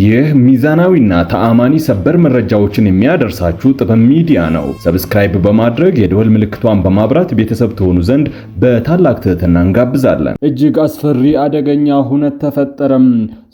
ይህ ሚዛናዊና ተአማኒ ሰበር መረጃዎችን የሚያደርሳችሁ ጥበብ ሚዲያ ነው። ሰብስክራይብ በማድረግ የደወል ምልክቷን በማብራት ቤተሰብ ትሆኑ ዘንድ በታላቅ ትህትና እንጋብዛለን። እጅግ አስፈሪ አደገኛ ሁነት ተፈጠረም።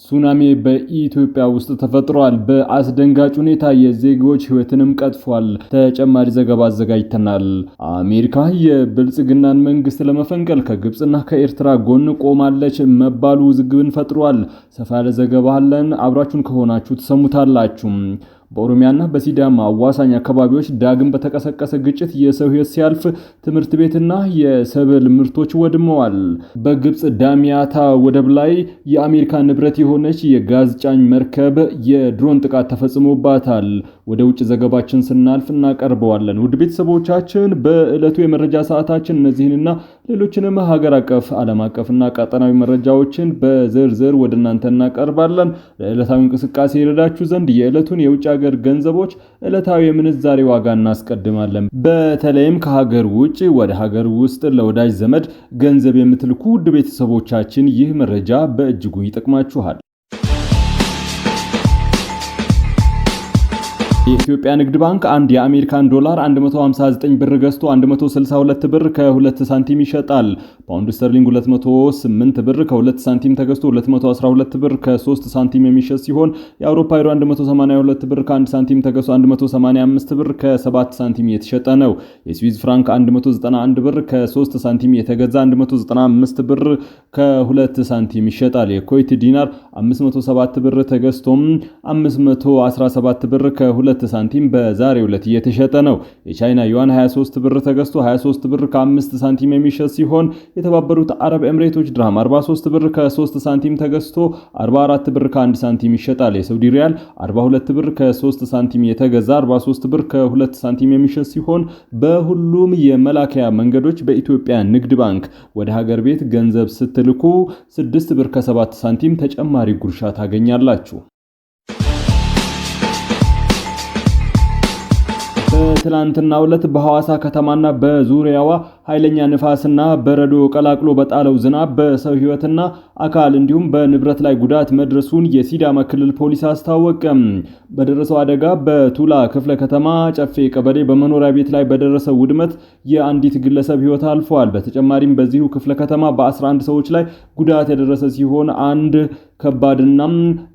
ሱናሚ በኢትዮጵያ ውስጥ ተፈጥሯል። በአስደንጋጭ ሁኔታ የዜጎች ሕይወትንም ቀጥፏል። ተጨማሪ ዘገባ አዘጋጅተናል። አሜሪካ የብልጽግናን መንግስት ለመፈንቀል ከግብጽና ከኤርትራ ጎን ቆማለች መባሉ ውዝግብን ፈጥሯል። ሰፋ ያለ ዘገባ አለን። አብራችሁን ከሆናችሁ ተሰሙታላችሁ። በኦሮሚያና በሲዳማ አዋሳኝ አካባቢዎች ዳግም በተቀሰቀሰ ግጭት የሰው ሕይወት ሲያልፍ ትምህርት ቤትና የሰብል ምርቶች ወድመዋል። በግብጽ ዳሚያታ ወደብ ላይ የአሜሪካ ንብረት የሆነች የጋዝ ጫኝ መርከብ የድሮን ጥቃት ተፈጽሞባታል። ወደ ውጭ ዘገባችን ስናልፍ እናቀርበዋለን። ውድ ቤተሰቦቻችን በዕለቱ የመረጃ ሰዓታችን እነዚህንና ሌሎችንም ሀገር አቀፍ፣ ዓለም አቀፍና ቀጠናዊ መረጃዎችን በዝርዝር ወደ እናንተ እናቀርባለን። ለዕለታዊ እንቅስቃሴ ይረዳችሁ ዘንድ የዕለቱን የውጭ ሀገር ገንዘቦች ዕለታዊ የምንዛሬ ዋጋ እናስቀድማለን። በተለይም ከሀገር ውጭ ወደ ሀገር ውስጥ ለወዳጅ ዘመድ ገንዘብ የምትልኩ ውድ ቤተሰቦቻችን ይህ መረጃ በእጅጉ ይጠቅማችኋል። የኢትዮጵያ ንግድ ባንክ አንድ የአሜሪካን ዶላር 159 ብር ገዝቶ 162 ብር ከ2 ሳንቲም ይሸጣል። ፓውንድ ስተርሊንግ 208 ብር ከ2 ሳንቲም ተገዝቶ 212 ብር ከ3 ሳንቲም የሚሸጥ ሲሆን የአውሮፓ ዩሮ 182 ብር ከ1 ሳንቲም ተገዝቶ 185 ብር ከ7 ሳንቲም የተሸጠ ነው። የስዊዝ ፍራንክ 191 ብር ከ3 ሳንቲም የተገዛ 195 ብር ከ2 ሳንቲም ይሸጣል። የኩዌት ዲናር 507 ብር ተገዝቶም 517 ብር ከ2 ሳንቲም በዛሬው ዕለት እየተሸጠ ነው። የቻይና ዩዋን 23 ብር ተገዝቶ 23 ብር ከ5 ሳንቲም የሚሸጥ ሲሆን የተባበሩት አረብ ኤምሬቶች ድርሃም 43 ብር ከ3 ሳንቲም ተገዝቶ 44 ብር ከ1 ሳንቲም ይሸጣል። የሳውዲ ሪያል 42 ብር ከ3 ሳንቲም የተገዛ 43 ብር ከ2 ሳንቲም የሚሸጥ ሲሆን በሁሉም የመላኪያ መንገዶች በኢትዮጵያ ንግድ ባንክ ወደ ሀገር ቤት ገንዘብ ስትልኩ 6 ብር ከ7 ሳንቲም ተጨማሪ ጉርሻ ታገኛላችሁ። በትላንትናው ዕለት በሐዋሳ ከተማና በዙሪያዋ ኃይለኛ ንፋስና በረዶ ቀላቅሎ በጣለው ዝናብ በሰው ሕይወትና አካል እንዲሁም በንብረት ላይ ጉዳት መድረሱን የሲዳማ ክልል ፖሊስ አስታወቀ። በደረሰው አደጋ በቱላ ክፍለ ከተማ ጨፌ ቀበሌ በመኖሪያ ቤት ላይ በደረሰው ውድመት የአንዲት ግለሰብ ሕይወት አልፏል። በተጨማሪም በዚሁ ክፍለ ከተማ በ11 ሰዎች ላይ ጉዳት የደረሰ ሲሆን አንድ ከባድና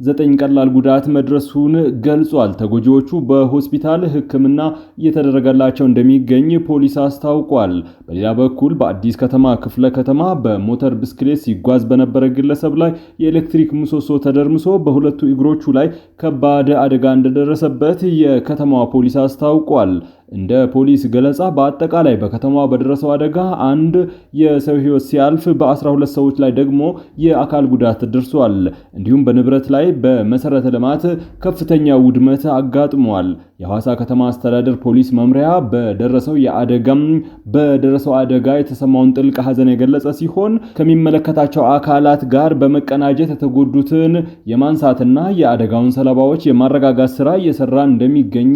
9 ቀላል ጉዳት መድረሱን ገልጿል። ተጎጂዎቹ በሆስፒታል ሕክምና እየተደረገላቸው እንደሚገኝ ፖሊስ አስታውቋል። በሌላ በኩል በአዲስ ከተማ ክፍለ ከተማ በሞተር ብስክሌት ሲጓዝ በነበረ ግለሰብ ላይ የኤሌክትሪክ ምሰሶ ተደርምሶ በሁለቱ እግሮቹ ላይ ከባድ አደጋ እንደደረሰበት የከተማዋ ፖሊስ አስታውቋል። እንደ ፖሊስ ገለጻ በአጠቃላይ በከተማዋ በደረሰው አደጋ አንድ የሰው ሕይወት ሲያልፍ በ12 ሰዎች ላይ ደግሞ የአካል ጉዳት ደርሷል። እንዲሁም በንብረት ላይ በመሰረተ ልማት ከፍተኛ ውድመት አጋጥሟል። የሐዋሳ ከተማ አስተዳደር ፖሊስ መምሪያ በደረሰው አደጋ የተሰማውን ጥልቅ ሐዘን የገለጸ ሲሆን ከሚመለከታቸው አካላት ጋር በመቀናጀት የተጎዱትን የማንሳትና የአደጋውን ሰለባዎች የማረጋጋት ስራ እየሰራ እንደሚገኝ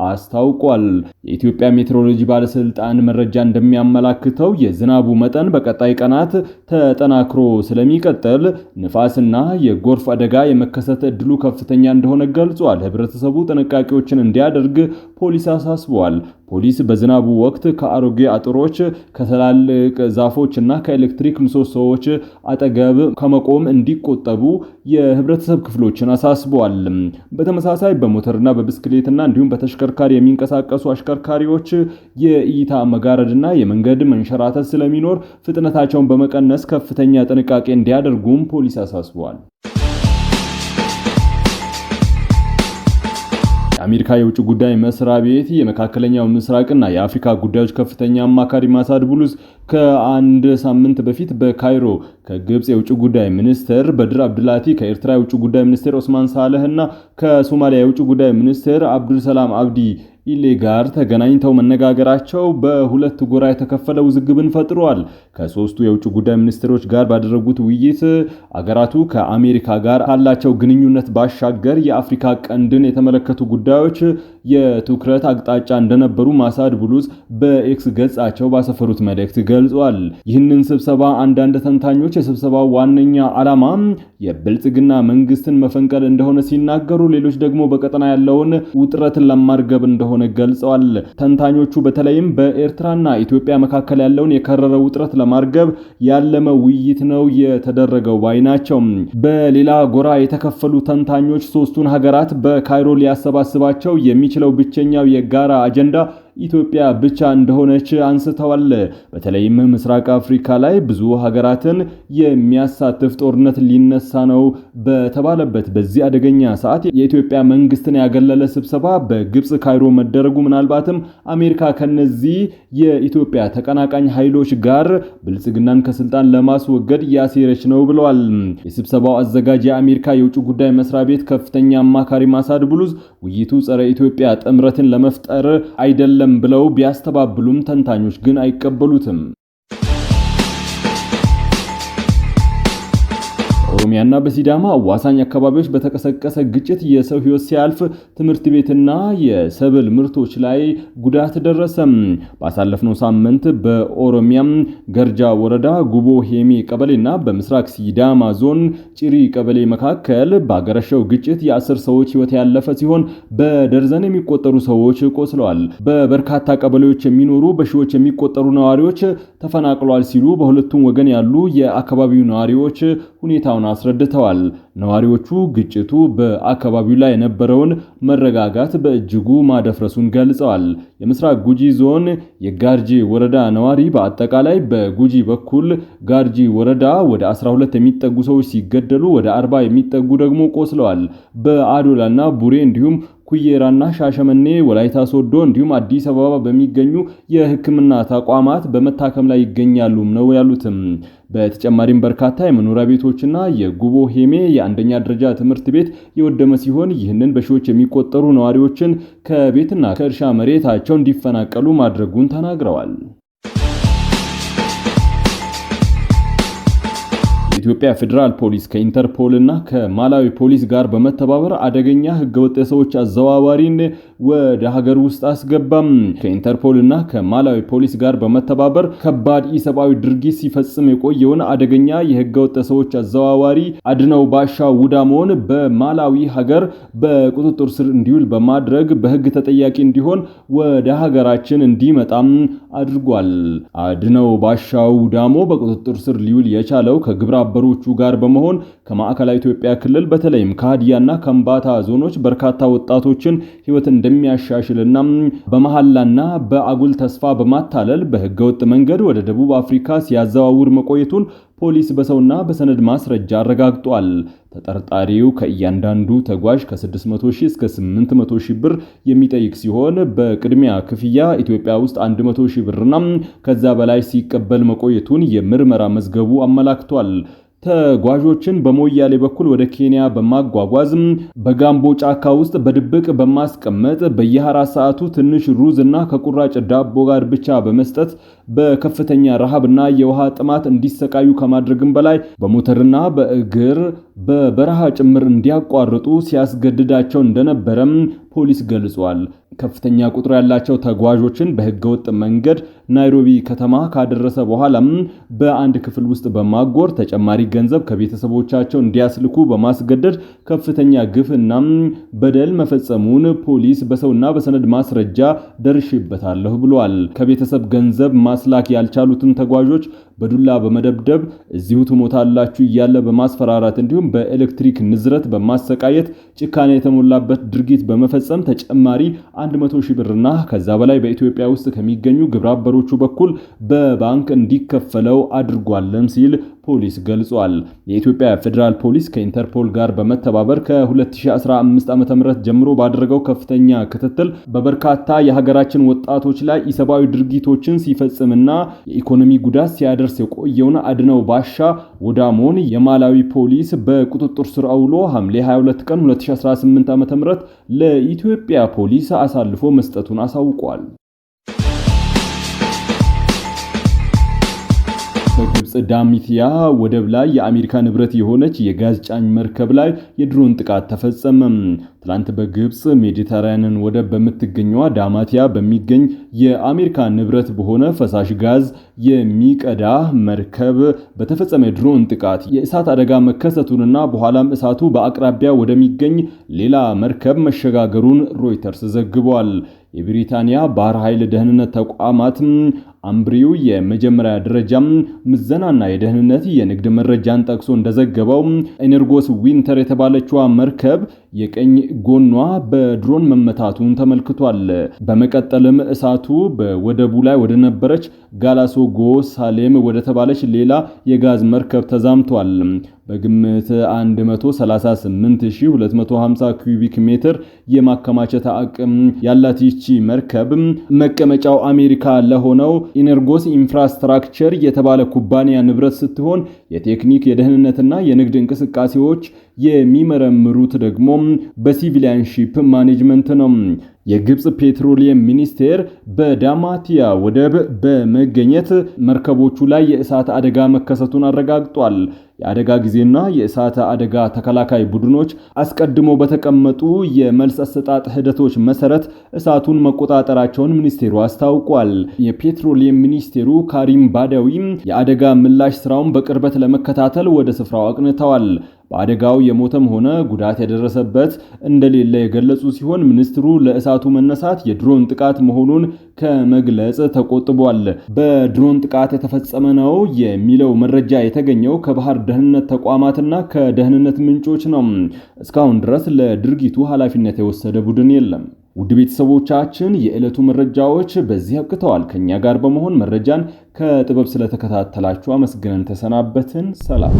አስታውቋል። የኢትዮጵያ ሜትሮሎጂ ባለስልጣን መረጃ እንደሚያመላክተው የዝናቡ መጠን በቀጣይ ቀናት ተጠናክሮ ስለሚቀጥል ንፋስና የጎርፍ አደጋ የመከሰት ዕድሉ ከፍተኛ እንደሆነ ገልጿል። ህብረተሰቡ ጥንቃቄዎችን እንዲያደርግ ፖሊስ አሳስቧል። ፖሊስ በዝናቡ ወቅት ከአሮጌ አጥሮች፣ ከትላልቅ ዛፎችና ከኤሌክትሪክ ምሰሶዎች አጠገብ ከመቆም እንዲቆጠቡ የህብረተሰብ ክፍሎችን አሳስቧል። በተመሳሳይ በሞተርና በብስክሌትና እንዲሁም በተሽከርካሪ የሚንቀሳቀሱ አሽከርካሪዎች የእይታ መጋረድና የመንገድ መንሸራተት ስለሚኖር ፍጥነታቸውን በመቀነስ ከፍተኛ ጥንቃቄ እንዲያደርጉም ፖሊስ አሳስቧል። የአሜሪካ የውጭ ጉዳይ መስሪያ ቤት የመካከለኛው ምስራቅና የአፍሪካ ጉዳዮች ከፍተኛ አማካሪ ማሳድ ቡሉስ ከአንድ ሳምንት በፊት በካይሮ ከግብጽ የውጭ ጉዳይ ሚኒስትር በድር አብዱላቲ፣ ከኤርትራ የውጭ ጉዳይ ሚኒስትር ኦስማን ሳለህ እና ከሶማሊያ የውጭ ጉዳይ ሚኒስትር አብዱልሰላም አብዲ ኢሌ ጋር ተገናኝተው መነጋገራቸው በሁለት ጎራ የተከፈለ ውዝግብን ፈጥሯል። ከሶስቱ የውጭ ጉዳይ ሚኒስትሮች ጋር ባደረጉት ውይይት አገራቱ ከአሜሪካ ጋር ካላቸው ግንኙነት ባሻገር የአፍሪካ ቀንድን የተመለከቱ ጉዳዮች የትኩረት አቅጣጫ እንደነበሩ ማሳድ ብሉዝ በኤክስ ገጻቸው ባሰፈሩት መልእክት ገልጿል። ይህንን ስብሰባ አንዳንድ ተንታኞች የስብሰባው ዋነኛ ዓላማ የብልጽግና መንግስትን መፈንቀል እንደሆነ ሲናገሩ፣ ሌሎች ደግሞ በቀጠና ያለውን ውጥረትን ለማርገብ እንደሆነ ገልጸዋል። ተንታኞቹ በተለይም በኤርትራና ኢትዮጵያ መካከል ያለውን የከረረ ውጥረት ለማርገብ ያለመ ውይይት ነው የተደረገው ባይ ናቸው። በሌላ ጎራ የተከፈሉ ተንታኞች ሶስቱን ሀገራት በካይሮ ሊያሰባስባቸው የሚችለው ብቸኛው የጋራ አጀንዳ ኢትዮጵያ ብቻ እንደሆነች አንስተዋል። በተለይም ምስራቅ አፍሪካ ላይ ብዙ ሀገራትን የሚያሳትፍ ጦርነት ሊነሳ ነው በተባለበት በዚህ አደገኛ ሰዓት የኢትዮጵያ መንግስትን ያገለለ ስብሰባ በግብጽ ካይሮ መደረጉ ምናልባትም አሜሪካ ከነዚህ የኢትዮጵያ ተቀናቃኝ ኃይሎች ጋር ብልጽግናን ከስልጣን ለማስወገድ ያሴረች ነው ብለዋል። የስብሰባው አዘጋጅ የአሜሪካ የውጭ ጉዳይ መስሪያ ቤት ከፍተኛ አማካሪ ማሳድ ብሉዝ ውይይቱ ጸረ ኢትዮጵያ ጥምረትን ለመፍጠር አይደለም ብለው ቢያስተባብሉም ተንታኞች ግን አይቀበሉትም። በኦሮሚያና በሲዳማ አዋሳኝ አካባቢዎች በተቀሰቀሰ ግጭት የሰው ሕይወት ሲያልፍ ትምህርት ቤትና የሰብል ምርቶች ላይ ጉዳት ደረሰ። ባሳለፍነው ሳምንት በኦሮሚያ ገርጃ ወረዳ ጉቦ ሄሜ ቀበሌና በምስራቅ ሲዳማ ዞን ጭሪ ቀበሌ መካከል ባገረሸው ግጭት የ10 ሰዎች ሕይወት ያለፈ ሲሆን በደርዘን የሚቆጠሩ ሰዎች ቆስለዋል። በበርካታ ቀበሌዎች የሚኖሩ በሺዎች የሚቆጠሩ ነዋሪዎች ተፈናቅለዋል ሲሉ በሁለቱም ወገን ያሉ የአካባቢው ነዋሪዎች ሁኔታውን አስረድተዋል። ነዋሪዎቹ ግጭቱ በአካባቢው ላይ የነበረውን መረጋጋት በእጅጉ ማደፍረሱን ገልጸዋል። የምስራቅ ጉጂ ዞን የጋርጂ ወረዳ ነዋሪ በአጠቃላይ በጉጂ በኩል ጋርጂ ወረዳ ወደ 12 የሚጠጉ ሰዎች ሲገደሉ ወደ 40 የሚጠጉ ደግሞ ቆስለዋል። በአዶላና ቡሬ እንዲሁም ኩየራና ሻሸመኔ፣ ወላይታ ሶዶ እንዲሁም አዲስ አበባ በሚገኙ የሕክምና ተቋማት በመታከም ላይ ይገኛሉ ነው ያሉትም። በተጨማሪም በርካታ የመኖሪያ ቤቶችና የጉቦ ሄሜ የአንደኛ ደረጃ ትምህርት ቤት የወደመ ሲሆን ይህንን በሺዎች የሚቆጠሩ ነዋሪዎችን ከቤትና ከእርሻ መሬታቸው እንዲፈናቀሉ ማድረጉን ተናግረዋል። የኢትዮጵያ ፌዴራል ፖሊስ ከኢንተርፖል እና ከማላዊ ፖሊስ ጋር በመተባበር አደገኛ ህገወጥ የሰዎች አዘዋዋሪን ወደ ሀገር ውስጥ አስገባም። ከኢንተርፖል እና ከማላዊ ፖሊስ ጋር በመተባበር ከባድ ኢሰብአዊ ድርጊት ሲፈጽም የቆየውን አደገኛ የህገወጥ ሰዎች አዘዋዋሪ አድነው ባሻ ውዳሞን በማላዊ ሀገር በቁጥጥር ስር እንዲውል በማድረግ በህግ ተጠያቂ እንዲሆን ወደ ሀገራችን እንዲመጣም አድርጓል። አድነው ባሻ ውዳሞ በቁጥጥር ስር ሊውል የቻለው ከግብረ አበሮቹ ጋር በመሆን ከማዕከላዊ ኢትዮጵያ ክልል በተለይም ከሃዲያና ከምባታ ዞኖች በርካታ ወጣቶችን ህይወት እንደሚያሻሽልና በመሐላና በአጉል ተስፋ በማታለል በህገወጥ መንገድ ወደ ደቡብ አፍሪካ ሲያዘዋውር መቆየቱን ፖሊስ በሰውና በሰነድ ማስረጃ አረጋግጧል። ተጠርጣሪው ከእያንዳንዱ ተጓዥ ከ600 ሺህ እስከ 800 ሺህ ብር የሚጠይቅ ሲሆን በቅድሚያ ክፍያ ኢትዮጵያ ውስጥ 100 ሺህ ብርና ከዛ በላይ ሲቀበል መቆየቱን የምርመራ መዝገቡ አመላክቷል። ተጓዦችን በሞያሌ በኩል ወደ ኬንያ በማጓጓዝ በጋምቦ ጫካ ውስጥ በድብቅ በማስቀመጥ በየ4 ሰዓቱ ትንሽ ሩዝ እና ከቁራጭ ዳቦ ጋር ብቻ በመስጠት በከፍተኛ ረሃብና የውሃ ጥማት እንዲሰቃዩ ከማድረግም በላይ በሞተርና በእግር በበረሃ ጭምር እንዲያቋርጡ ሲያስገድዳቸው እንደነበረም ፖሊስ ገልጿል። ከፍተኛ ቁጥር ያላቸው ተጓዦችን በህገወጥ መንገድ ናይሮቢ ከተማ ካደረሰ በኋላም በአንድ ክፍል ውስጥ በማጎር ተጨማሪ ገንዘብ ከቤተሰቦቻቸው እንዲያስልኩ በማስገደድ ከፍተኛ ግፍና በደል መፈጸሙን ፖሊስ በሰውና በሰነድ ማስረጃ ደርሼበታለሁ ብሏል። ከቤተሰብ ገንዘብ ማስላክ ያልቻሉትን ተጓዦች በዱላ በመደብደብ እዚሁ ትሞታላችሁ እያለ በማስፈራራት እንዲሁም በኤሌክትሪክ ንዝረት በማሰቃየት ጭካኔ የተሞላበት ድርጊት በመፈጸም ተጨማሪ 100 ሺህ ብርና ከዛ በላይ በኢትዮጵያ ውስጥ ከሚገኙ ግብረ አበሮቹ በኩል በባንክ እንዲከፈለው አድርጓልም ሲል ፖሊስ ገልጿል። የኢትዮጵያ ፌዴራል ፖሊስ ከኢንተርፖል ጋር በመተባበር ከ2015 ዓ.ም ጀምሮ ባደረገው ከፍተኛ ክትትል በበርካታ የሀገራችን ወጣቶች ላይ ኢሰብአዊ ድርጊቶችን ሲፈጽምና የኢኮኖሚ ጉዳት ሲያደርስ የቆየውን አድነው ባሻ ውዳሞን የማላዊ ፖሊስ በቁጥጥር ስር አውሎ ሐምሌ 22 ቀን 2018 ዓ.ም ለኢትዮጵያ ፖሊስ አሳልፎ መስጠቱን አሳውቋል። በግብጽ ዳሚቲያ ወደብ ላይ የአሜሪካ ንብረት የሆነች የጋዝ ጫኝ መርከብ ላይ የድሮን ጥቃት ተፈጸመ። ትላንት በግብጽ ሜዲተራኒያን ወደብ በምትገኘው ዳማቲያ በሚገኝ የአሜሪካ ንብረት በሆነ ፈሳሽ ጋዝ የሚቀዳ መርከብ በተፈጸመ ድሮን ጥቃት የእሳት አደጋ መከሰቱንና በኋላም እሳቱ በአቅራቢያ ወደሚገኝ ሌላ መርከብ መሸጋገሩን ሮይተርስ ዘግቧል። የብሪታንያ ባህር ኃይል ደህንነት ተቋማት አምብሪው የመጀመሪያ ደረጃ ምዘናና የደህንነት የንግድ መረጃን ጠቅሶ እንደዘገበው ኤነርጎስ ዊንተር የተባለችው መርከብ የቀኝ ጎኗ በድሮን መመታቱን ተመልክቷል። በመቀጠልም እሳቱ በወደቡ ላይ ወደ ነበረች ጋላሶጎ ሳሌም ወደ ተባለች ሌላ የጋዝ መርከብ ተዛምቷል። በግምት 138250 ኩቢክ ሜትር የማከማቸት አቅም ያላት ይቺ መርከብ መቀመጫው አሜሪካ ለሆነው ኢነርጎስ ኢንፍራስትራክቸር የተባለ ኩባንያ ንብረት ስትሆን የቴክኒክ የደህንነትና የንግድ እንቅስቃሴዎች የሚመረምሩት ደግሞ በሲቪሊያን ሺፕ ማኔጅመንት ነው። የግብጽ ፔትሮሊየም ሚኒስቴር በዳማቲያ ወደብ በመገኘት መርከቦቹ ላይ የእሳት አደጋ መከሰቱን አረጋግጧል። የአደጋ ጊዜና የእሳት አደጋ ተከላካይ ቡድኖች አስቀድሞ በተቀመጡ የመልስ አሰጣጥ ሂደቶች መሰረት እሳቱን መቆጣጠራቸውን ሚኒስቴሩ አስታውቋል። የፔትሮሊየም ሚኒስቴሩ ካሪም ባዳዊ የአደጋ ምላሽ ስራውን በቅርበት ለመከታተል ወደ ስፍራው አቅንተዋል። በአደጋው የሞተም ሆነ ጉዳት የደረሰበት እንደሌለ የገለጹ ሲሆን ሚኒስትሩ ለእሳቱ መነሳት የድሮን ጥቃት መሆኑን ከመግለጽ ተቆጥቧል። በድሮን ጥቃት የተፈጸመ ነው የሚለው መረጃ የተገኘው ከባህር ደህንነት ተቋማትና ከደህንነት ምንጮች ነው። እስካሁን ድረስ ለድርጊቱ ኃላፊነት የወሰደ ቡድን የለም። ውድ ቤተሰቦቻችን የዕለቱ መረጃዎች በዚህ አብቅተዋል። ከኛ ጋር በመሆን መረጃን ከጥበብ ስለተከታተላችሁ አመስግነን ተሰናበትን። ሰላም።